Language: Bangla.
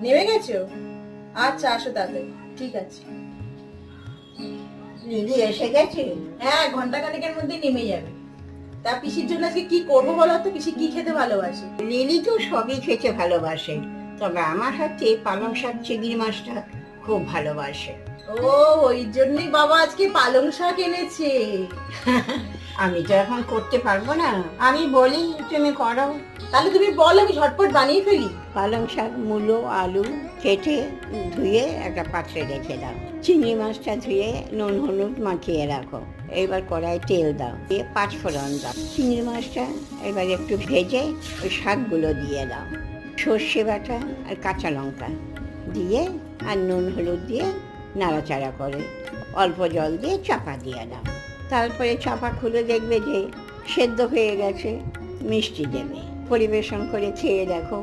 নেমে গেছো? আচ্ছা আসো তাড়াতাড়ি। ঠিক আছে। লিলি এসে গেছে? হ্যাঁ, ঘন্টা খানেকের মধ্যে নেমে যাবে। তা পিসির জন্য আজকে কি করবো বলো তো? পিসি কি খেতে ভালোবাসে? লিলি তো সবই খেতে ভালোবাসে, তবে আমার হাতে পালং শাক চিংড়ি মাছটা খুব ভালোবাসে। ও, ওই জন্যই বাবা আজকে পালং শাক এনেছে। আমি তো এখন করতে পারবো না, আমি বলি তুমি করো। তাহলে তুমি বলো, আমি ঝটপট বানিয়ে ফেলি। পালং শাক, মূলো, আলু কেটে ধুয়ে একটা পাত্রে রেখে দাও। চিংড়ি মাছটা ধুয়ে নুন হলুদ মাখিয়ে রাখো। এবার কড়াই তেল দাও, দিয়ে পাঁচফোড়ন দাও। চিংড়ি মাছটা এবার একটু ভেজে ওই শাকগুলো দিয়ে দাও। সর্ষে বাটা আর কাঁচা লঙ্কা দিয়ে আর নুন হলুদ দিয়ে নাড়াচাড়া করে অল্প জল দিয়ে চাপা দিয়ে দাও। তারপরে চাপা খুলে দেখবে যে সেদ্ধ হয়ে গেছে, মিষ্টি দেবে। পরিবেশন করে খেয়ে দেখো।